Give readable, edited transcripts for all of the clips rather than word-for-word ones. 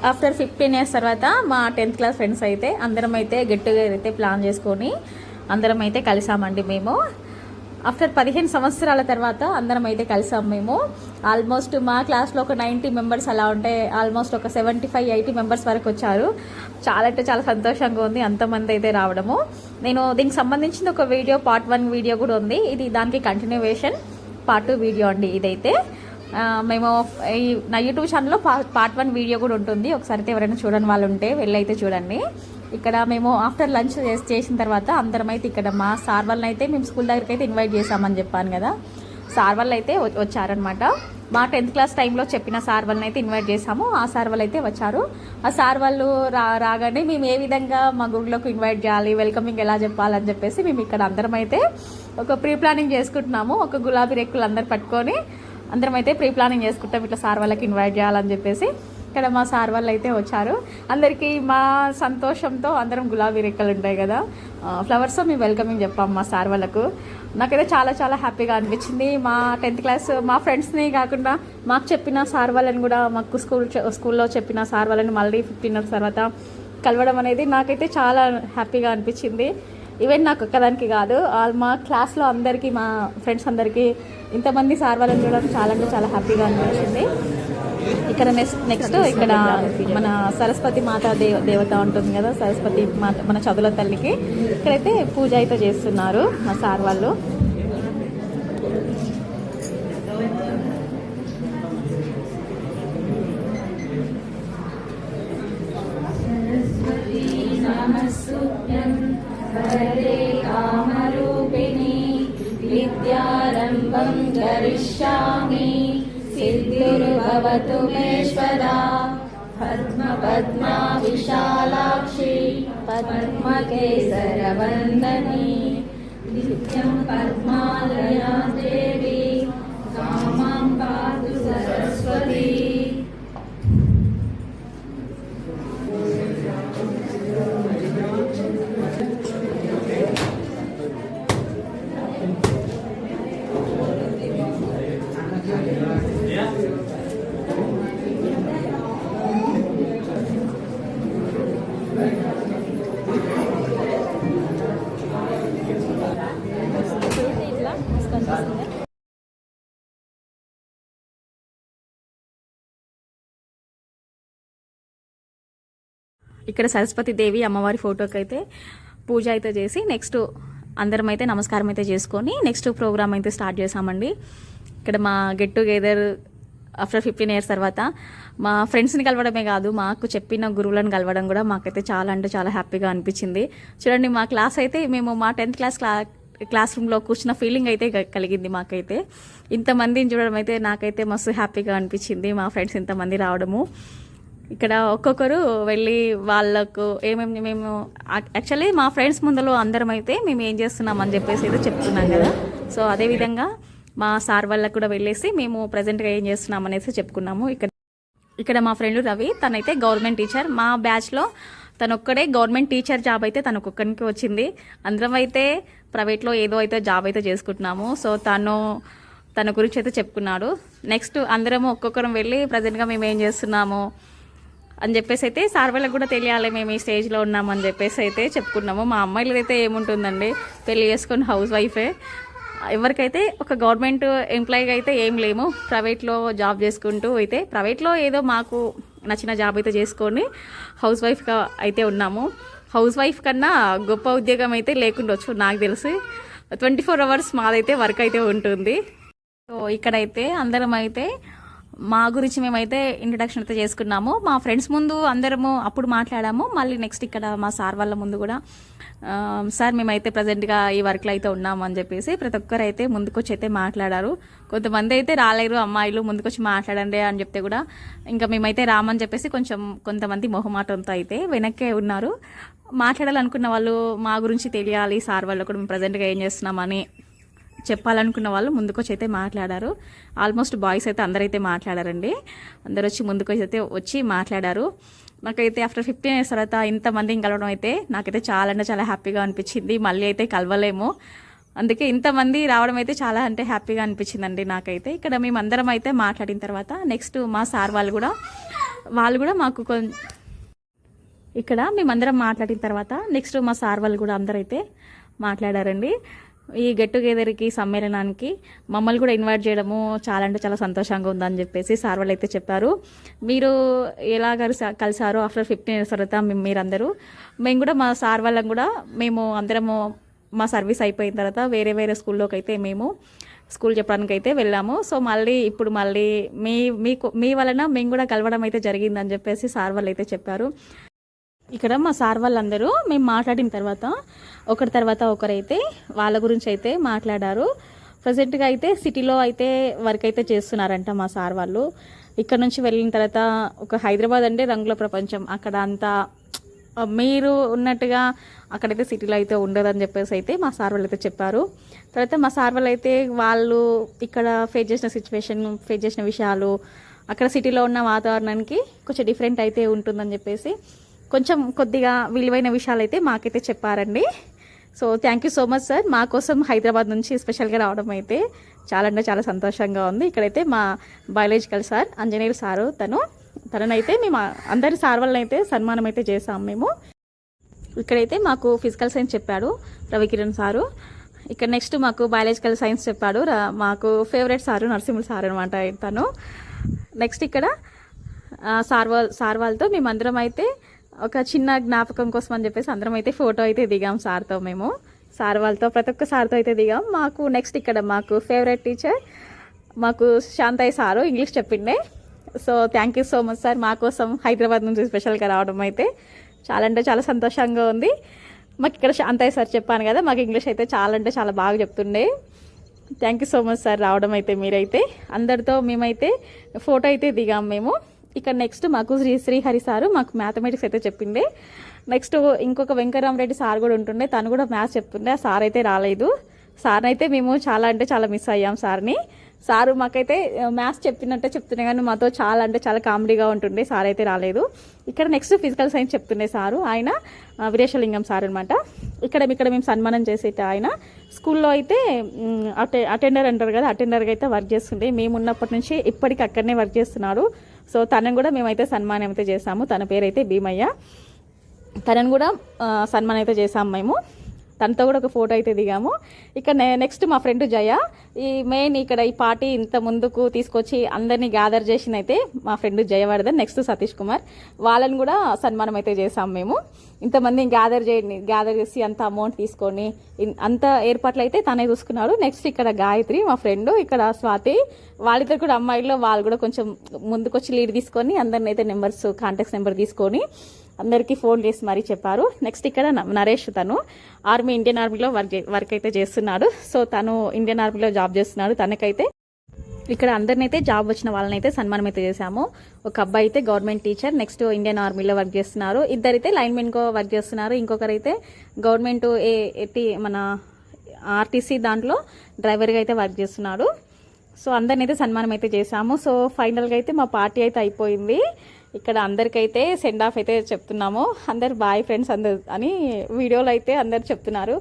After 15 years తర్వాత మా 10th class friends అయితే అందరం అయితే గెట్ టుగెదర్ అయితే ప్లాన్ చేసుకొని అందరం అయితే కలిసామండి. మేము ఆఫ్టర్ 15 సంవత్సరాల తర్వాత అందరం అయితే కలిసాం. మేము ఆల్మోస్ట్ మా క్లాస్లో ఒక 90 మెంబర్స్ అలా ఉంటే ఆల్మోస్ట్ ఒక 75-80 మెంబర్స్ వరకు వచ్చారు. చాలా అంటే చాలా సంతోషంగా ఉంది అంతమంది అయితే రావడము. నేను దీనికి సంబంధించిన ఒక వీడియో పార్ట్ 1 వీడియో కూడా ఉంది. ఇది దానికి కంటిన్యూవేషన్ పార్ట్ 2 వీడియో అండి ఇదైతే. మేము ఈ నా యూట్యూబ్ ఛానల్లో పార్ట్ 1 వీడియో కూడా ఉంటుంది. ఒకసారి అయితే ఎవరైనా చూడని వాళ్ళు ఉంటే వెళ్ళైతే చూడండి. ఇక్కడ మేము ఆఫ్టర్ లంచ్ చేసిన తర్వాత అందరం అయితే ఇక్కడ మా సార్ వాళ్ళని అయితే మేము స్కూల్ దగ్గరికి అయితే ఇన్వైట్ చేసామని చెప్పాను కదా. సార్ వాళ్ళు అయితే వచ్చారనమాట. మా 10th క్లాస్ టైంలో చెప్పిన సార్ వాళ్ళని అయితే ఇన్వైట్ చేసాము. ఆ సార్ వాళ్ళు అయితే వచ్చారు. ఆ సార్ వాళ్ళు రాగానే మేము ఏ విధంగా మా గుడిలోకి ఇన్వైట్ చేయాలి, వెల్కమింగ్ ఎలా చెప్పాలని చెప్పేసి మేము ఇక్కడ అందరం అయితే ఒక ప్రీ ప్లానింగ్ చేసుకుంటున్నాము. ఒక గులాబీ రెక్కులు అందరు పట్టుకొని అందరం అయితే ప్రీ ప్లానింగ్ చేసుకుంటాం ఇట్లా సార్ వాళ్ళకి ఇన్వైట్ చేయాలని చెప్పేసి. ఇక్కడ మా సార్ వాళ్ళు అయితే వచ్చారు. అందరికీ మా సంతోషంతో అందరం గులాబీ రెక్కలు ఉంటాయి కదా, ఫ్లవర్స్ మేము వెల్కమింగ్ చెప్పాము మా సార్ వాళ్ళకు. నాకైతే చాలా చాలా హ్యాపీగా అనిపించింది. మా 10th క్లాస్ మా ఫ్రెండ్స్ని కాకుండా మాకు చెప్పిన సార్ వాళ్ళని కూడా మాకు స్కూల్లో చెప్పిన సార్ వాళ్ళని మళ్ళీ 15 ఇయర్స్ తర్వాత కలవడం అనేది నాకైతే చాలా హ్యాపీగా అనిపించింది. ఈవెన్ నాకు ఒక్కదానికి కాదు, మా క్లాస్లో అందరికీ మా ఫ్రెండ్స్ అందరికీ ఇంతమంది సార్ వాళ్ళని చూడడం చాలా అంటే చాలా హ్యాపీగా అనిపించింది. ఇక్కడ నెక్స్ట్ ఇక్కడ మన సరస్వతి మాత దేవత ఉంటుంది కదా, సరస్వతి మాత మన చదువుల తల్లికి ఇక్కడైతే పూజ అయితే చేస్తున్నారు మా సార్ వాళ్ళు. విద్యారంభం కరిష్యామి సిద్ధిర్భవతు మే స్వదా పద్మపద్మా విశాలాక్షి పద్మకేసర వందనీ నిత్యం పద్మాలయా దేవి కామాం పాతు సరస్వతి. ఇక్కడ సరస్వతి దేవి అమ్మవారి ఫోటోకి అయితే పూజ అయితే చేసి నెక్స్ట్ అందరం అయితే నమస్కారం అయితే చేసుకొని నెక్స్ట్ ప్రోగ్రామ్ అయితే స్టార్ట్ చేసామండి. ఇక్కడ మా గెట్ టుగెదర్ ఆఫ్టర్ 15 ఇయర్స్ తర్వాత మా ఫ్రెండ్స్ని కలవడమే కాదు, మాకు చెప్పిన గురువులను కలవడం కూడా మాకైతే చాలా అంటే చాలా హ్యాపీగా అనిపించింది. చూడండి మా క్లాస్ అయితే మేము మా 10th క్లాస్ రూమ్లో కూర్చున్న ఫీలింగ్ అయితే కలిగింది మాకైతే. ఇంతమందిని చూడడం అయితే నాకైతే మస్తు హ్యాపీగా అనిపించింది, మా ఫ్రెండ్స్ ఇంతమంది రావడము. ఇక్కడ ఒక్కొక్కరు వెళ్ళి వాళ్ళకు ఏమేమి మేము యాక్చువల్లీ మా ఫ్రెండ్స్ ముందులో అందరం అయితే మేము ఏం చేస్తున్నామని చెప్పేసి అయితే చెప్తున్నాం కదా. సో అదేవిధంగా మా సార్ వాళ్ళకు కూడా వెళ్ళేసి మేము ప్రజెంట్గా ఏం చేస్తున్నాం అనేసి చెప్పుకున్నాము. ఇక్కడ మా ఫ్రెండ్ రవి, తనైతే గవర్నమెంట్ టీచర్. మా బ్యాచ్లో తనొక్కడే గవర్నమెంట్ టీచర్ జాబ్ అయితే తనకొక్కరికి వచ్చింది. అందరం అయితే ప్రైవేట్లో ఏదో అయితే జాబ్ అయితే చేసుకుంటున్నాము. సో తన గురించి అయితే చెప్పుకున్నాడు. నెక్స్ట్ అందరము ఒక్కొక్కరం వెళ్ళి ప్రజెంట్గా మేము ఏం చేస్తున్నాము అని చెప్పేసి అయితే సార్ వాళ్ళకి కూడా తెలియాలి మేము ఈ స్టేజ్లో ఉన్నామని చెప్పేసి అయితే చెప్పుకున్నాము. మా అమ్మాయిలు అయితే ఏముంటుందండి, పెళ్లి చేసుకుని హౌస్ వైఫే. ఎవరికైతే ఒక గవర్నమెంట్ ఎంప్లాయీగా అయితే ఏం లేము, ప్రైవేట్లో జాబ్ చేసుకుంటూ అయితే ప్రైవేట్లో ఏదో మాకు నచ్చిన జాబ్ అయితే చేసుకొని హౌస్ వైఫ్గా అయితే ఉన్నాము. హౌస్ వైఫ్ కన్నా గొప్ప ఉద్యోగం అయితే లేకుండొచ్చు నాకు తెలిసి. 24 అవర్స్ మాదైతే వర్క్ అయితే ఉంటుంది. సో ఇక్కడైతే అందరం అయితే మా గురించి మేమైతే ఇంట్రడక్షన్ అయితే చేసుకున్నాము. మా ఫ్రెండ్స్ ముందు అందరము అప్పుడు మాట్లాడాము. మళ్ళీ నెక్స్ట్ ఇక్కడ మా సార్ వాళ్ళ ముందు కూడా సార్ మేమైతే ప్రజెంట్గా ఈ వర్క్లో అయితే ఉన్నాము అని చెప్పేసి ప్రతి ఒక్కరు అయితే ముందుకొచ్చి అయితే మాట్లాడారు. కొంతమంది అయితే రాలేరు అమ్మాయిలు, ముందుకొచ్చి మాట్లాడండి అని చెప్తే కూడా ఇంకా మేమైతే రామని చెప్పేసి కొంతమంది మొహమాటంతో అయితే వెనక్కే ఉన్నారు. మాట్లాడాలనుకున్న వాళ్ళు మా గురించి తెలియాలి, సార్ వాళ్ళు కూడా మేము ప్రజెంట్గా ఏం చేస్తున్నామని చెప్పాలనుకున్న వాళ్ళు ముందుకొచ్చి అయితే మాట్లాడారు. ఆల్మోస్ట్ బాయ్స్ అయితే అందరైతే మాట్లాడారండి. అందరు వచ్చి ముందుకొచ్చి అయితే మాట్లాడారు. నాకైతే ఆఫ్టర్ 15 ఇయర్స్ తర్వాత ఇంతమందిని కలవడం అయితే నాకైతే చాలా అంటే చాలా హ్యాపీగా అనిపించింది. మళ్ళీ అయితే కలవలేము, అందుకే ఇంతమంది రావడం అయితే చాలా అంటే హ్యాపీగా అనిపించిందండి నాకైతే. ఇక్కడ మేమందరం అయితే మాట్లాడిన తర్వాత నెక్స్ట్ మా సార్ వాళ్ళు కూడా వాళ్ళు కూడా మాకు ఇక్కడ మేమందరం మాట్లాడిన తర్వాత నెక్స్ట్ మా సార్ వాళ్ళు కూడా అందరైతే మాట్లాడారండి. ఈ గెట్ టుగెదర్కి సమ్మేళనానికి మమ్మల్ని కూడా ఇన్వైట్ చేయడము చాలా అంటే చాలా సంతోషంగా ఉందని చెప్పేసి సార్ వాళ్ళు అయితే చెప్పారు. మీరు ఎలా కలిసారో ఆఫ్టర్ 15 years తర్వాత మీరందరూ, మేము కూడా మా సార్ వాళ్ళని కూడా మేము అందరము మా సర్వీస్ అయిపోయిన తర్వాత వేరే వేరే స్కూల్లోకి అయితే మేము స్కూల్ చెప్పడానికి అయితే వెళ్ళాము. సో ఇప్పుడు మళ్ళీ మీ వలన మేము కూడా కలవడం అయితే జరిగిందని చెప్పేసి సార్ వాళ్ళు అయితే చెప్పారు. ఇక్కడ మా సార్ వాళ్ళందరూ మేము మాట్లాడిన తర్వాత ఒకరి తర్వాత ఒకరైతే వాళ్ళ గురించి అయితే మాట్లాడారు. ప్రజెంట్గా అయితే సిటీలో అయితే వర్క్ అయితే చేస్తున్నారంట మా సార్ వాళ్ళు. ఇక్కడ నుంచి వెళ్ళిన తర్వాత ఒక హైదరాబాద్ అంటే రంగుల ప్రపంచం, అక్కడ అంతా మీరు ఉన్నట్టుగా అక్కడైతే సిటీలో అయితే ఉండదని చెప్పేసి అయితే మా సార్ వాళ్ళు అయితే చెప్పారు. తర్వాత మా సార్ వాళ్ళు అయితే వాళ్ళు ఇక్కడ ఫేస్ చేసిన విషయాలు అక్కడ సిటీలో ఉన్న వాతావరణానికి కొంచెం డిఫరెంట్ అయితే ఉంటుందని చెప్పేసి కొంచెం కొద్దిగా విలువైన విషయాలు అయితే మాకైతే చెప్పారండి. So thank you so much sir, మా కోసం హైదరాబాద్ నుంచి స్పెషల్గా రావడం అయితే చాలా అంటే చాలా సంతోషంగా ఉంది. ఇక్కడైతే మా బయాలజికల్ సార్ అంజనేయులు సారు తననైతే మేము అందరి సార్ వాళ్ళని అయితే సన్మానం అయితే చేసాం మేము. ఇక్కడైతే మాకు ఫిజికల్ సైన్స్ చెప్పాడు రవికిరణ్ సారు. ఇక్కడ నెక్స్ట్ మాకు బయాలజికల్ సైన్స్ చెప్పాడు మాకు ఫేవరెట్ సారు నరసింహులు సార్ అనమాట తను. నెక్స్ట్ ఇక్కడ సార్ వాళ్ళతో మేమందరం అయితే ఒక చిన్న జ్ఞాపకం కోసం అని చెప్పేసి అందరం అయితే ఫోటో అయితే దిగాం సార్తో. మేము సార్ వాళ్ళతో ప్రతి ఒక్క సార్తో అయితే దిగాం. మాకు నెక్స్ట్ ఇక్కడ మాకు ఫేవరెట్ టీచర్ మాకు శాంతయ్య సారు ఇంగ్లీష్ చెప్పిండే. So thank you so much sir, మా కోసం హైదరాబాద్ నుంచి స్పెషల్గా రావడం అయితే చాలా అంటే చాలా సంతోషంగా ఉంది. మాకు ఇక్కడ శాంతయ్య సార్ చెప్పాను కదా, మాకు ఇంగ్లీష్ అయితే చాలా అంటే చాలా బాగా చెప్తుండే. Thank you so much sir రావడం అయితే. మీరైతే అందరితో మేమైతే ఫోటో అయితే దిగాం మేము. ఇక్కడ నెక్స్ట్ మాకు శ్రీహరి సారు మాకు మ్యాథమెటిక్స్ అయితే చెప్పిండే. నెక్స్ట్ ఇంకొక వెంకటరామరెడ్డి సార్ కూడా ఉంటుండే, తను కూడా మ్యాథ్స్ చెప్తుండే. ఆ సార్ అయితే రాలేదు. సార్ని అయితే మేము చాలా అంటే చాలా మిస్ అయ్యాం సార్ని. సారు మాకైతే మ్యాథ్స్ చెప్పినట్టే చెప్తుండే కానీ మాతో చాలా అంటే చాలా కామెడీగా ఉంటుండే. సార్ అయితే రాలేదు. ఇక్కడ నెక్స్ట్ ఫిజికల్ సైన్స్ చెప్తుండే సారు, ఆయన వీరేశలింగం సార్ అనమాట. ఇక్కడ మేము సన్మానం చేసేట ఆయన స్కూల్లో అయితే అటెండర్ అంటారు కదా, అటెండర్గా అయితే వర్క్ చేస్తుండే. మేము ఉన్నప్పటి నుంచి ఇప్పటికి అక్కడనే వర్క్ చేస్తున్నాడు. సో తనను కూడా మేమైతే సన్మానం అయితే చేసాము. తన పేరు అయితే భీమయ్య. తనను కూడా సన్మానం అయితే చేసాము మేము. తనతో కూడా ఒక ఫోటో అయితే దిగాము. ఇక్కడ నెక్స్ట్ మా ఫ్రెండ్ జయ, ఈ మెయిన్ ఇక్కడ ఈ పార్టీ ఇంత ముందుకు తీసుకొచ్చి అందరినీ గ్యాదర్ చేసిన అయితే మా ఫ్రెండ్ జయవర్ధన్. నెక్స్ట్ సతీష్ కుమార్, వాళ్ళని కూడా సన్మానం అయితే చేసాము మేము. ఇంతమంది గ్యాదర్ చేసి అంత అమౌంట్ తీసుకొని అంత ఏర్పాట్లు అయితే తనే చూసుకున్నాడు. నెక్స్ట్ ఇక్కడ గాయత్రి మా ఫ్రెండ్, ఇక్కడ స్వాతి, వాళ్ళిద్దరు కూడా అమ్మాయిల్లో వాళ్ళు కూడా కొంచెం ముందుకొచ్చి లీడ్ తీసుకొని అందరిని అయితే కాంటాక్ట్స్ నెంబర్ తీసుకొని అందరికీ ఫోన్ చేసి మరీ చెప్పారు. నెక్స్ట్ ఇక్కడ నరేష్, తను ఇండియన్ ఆర్మీలో వర్క్ అయితే చేస్తున్నాడు. సో తను ఇండియన్ ఆర్మీలో జాబ్ చేస్తున్నాడు. తనకైతే ఇక్కడ అందరినైతే జాబ్ వచ్చిన వాళ్ళని అయితే సన్మానం అయితే చేశాము. ఒక అబ్బాయి అయితే గవర్నమెంట్ టీచర్, నెక్స్ట్ ఇండియన్ ఆర్మీలో వర్క్ చేస్తున్నారు. ఇద్దరైతే లైన్మెన్గా వర్క్ చేస్తున్నారు. ఇంకొకరైతే గవర్నమెంట్ మన ఆర్టీసీ దాంట్లో డ్రైవర్గా అయితే వర్క్ చేస్తున్నాడు. సో అందరినైతే సన్మానం అయితే చేశాము. సో ఫైనల్గా అయితే మా పార్టీ అయితే అయిపోయింది. ఇక్కడ అందరికైతే సెండ్ ఆఫ్ అయితే చెప్తున్నాము. అందరు బాయ్ ఫ్రెండ్స్ అందరు అని వీడియోలో అయితే అందరు చెప్తున్నారు.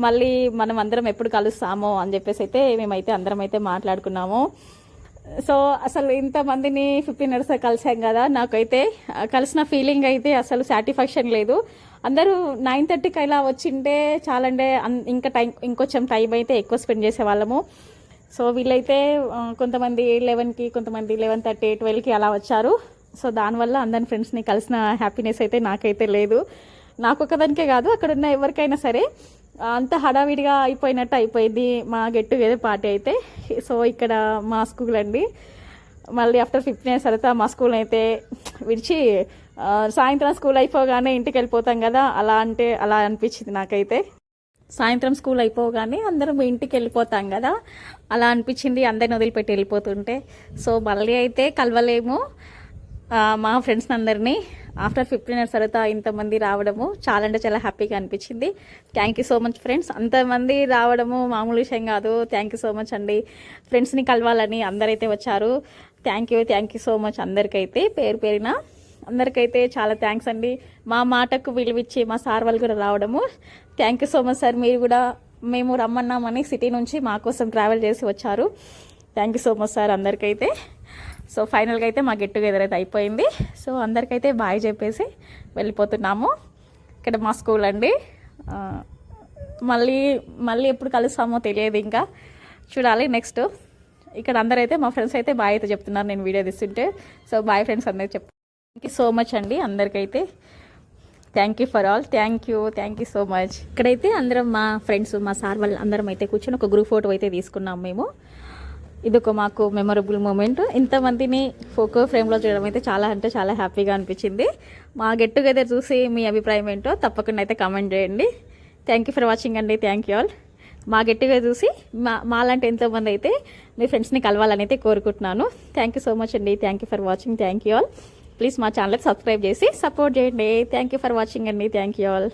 మళ్ళీ మనం అందరం ఎప్పుడు కలుస్తామో అని చెప్పేసి అయితే మేమైతే అందరం అయితే మాట్లాడుకున్నాము. సో అసలు ఇంతమందిని 15 years కలిసాం కదా, నాకైతే కలిసిన ఫీలింగ్ అయితే అసలు సాటిస్ఫాక్షన్ లేదు. అందరూ 9:30కి ఇలా వచ్చింటే చాలంటే ఇంకొంచెం టైం అయితే ఎక్కువ స్పెండ్ చేసేవాళ్ళము. సో వీళ్ళైతే కొంతమంది 11కి, కొంతమంది 11:30, 12కి అలా వచ్చారు. సో దానివల్ల అందరి ఫ్రెండ్స్ని కలిసిన హ్యాపీనెస్ అయితే నాకైతే లేదు. నాకు ఒకదానికే కాదు, అక్కడ ఉన్న ఎవరికైనా సరే అంత హడావిడిగా అయిపోయింది మా గెట్ టుగెదర్ పార్టీ అయితే. సో ఇక్కడ మా స్కూల్ అండి, మళ్ళీ ఆఫ్టర్ 15 years తర్వాత మా స్కూల్ అయితే విడిచి సాయంత్రం స్కూల్ అయిపోగానే ఇంటికి వెళ్ళిపోతాం కదా, అలా అనిపించింది నాకైతే. సాయంత్రం స్కూల్ అయిపోగానే అందరం ఇంటికి వెళ్ళిపోతాం కదా, అలా అనిపించింది అందరిని వదిలిపెట్టి వెళ్ళిపోతుంటే. సో మళ్ళీ అయితే కలవలేము మా ఫ్రెండ్స్ అందరినీ. ఆఫ్టర్ 15 years తర్వాత ఇంతమంది రావడము చాలా అంటే చాలా హ్యాపీగా అనిపించింది. Thank you so much friends, అంతమంది రావడము మామూలు విషయం కాదు. థ్యాంక్ యూ సో మచ్ అండి. ఫ్రెండ్స్ని కలవాలని అందరైతే వచ్చారు. థ్యాంక్ యూ సో మచ్ అందరికైతే పేరు పేరిన అందరికైతే చాలా థ్యాంక్స్ అండి. మా మాటకు విలువిచ్చి మా సార్ వాళ్ళు కూడా రావడము thank you so much sir. మీరు కూడా మేము రమ్మన్నామని సిటీ నుంచి మా కోసం ట్రావెల్ చేసి వచ్చారు. Thank you so much sir అందరికైతే. సో ఫైనల్గా అయితే మా గెట్ టుగెదర్ అయితే అయిపోయింది. సో అందరికైతే బాయ్ చెప్పేసి వెళ్ళిపోతున్నాము. ఇక్కడ మా స్కూల్ అండి. మళ్ళీ మళ్ళీ ఎప్పుడు కలుస్తామో తెలియదు, ఇంకా చూడాలి నెక్స్ట్. ఇక్కడ అందరైతే మా ఫ్రెండ్స్ అయితే బాయ్ అయితే చెప్తున్నారు నేను వీడియో తీస్తుంటే. సో బాయ్ ఫ్రెండ్స్ అందరికి థ్యాంక్ యూ సో మచ్ అండి. అందరికైతే thank you for all. Thank you so much. ఇక్కడైతే అందరం మా ఫ్రెండ్స్ మా సార్ వాళ్ళు అందరం అయితే కూర్చొని ఒక గ్రూప్ ఫోటో అయితే తీసుకున్నాం మేము. ఇదొక మాకు మెమొరబుల్ మూమెంట్. ఇంతమందిని ఫోటో ఫ్రేమ్లో చూడడం అయితే చాలా అంటే చాలా హ్యాపీగా అనిపించింది. మా గెట్ టుగెదర్ చూసి మీ అభిప్రాయం ఏంటో తప్పకుండా అయితే కామెంట్ చేయండి. థ్యాంక్ యూ ఫర్ వాచింగ్ అండి. Thank you all. మా గెట్ టుగెదర్ చూసి మాలాంటి ఎంతోమంది అయితే మీ ఫ్రెండ్స్ని కలవాలని అయితే కోరుకుంటున్నాను. థ్యాంక్ యూ సో మచ్ అండి. Thank you for watching. Thank you all. Please మా ఛానల్కి సబ్స్క్రైబ్ చేసి సపోర్ట్ చేయండి. థ్యాంక్ యూ ఫర్ వాచింగ్ అండి. Thank you all.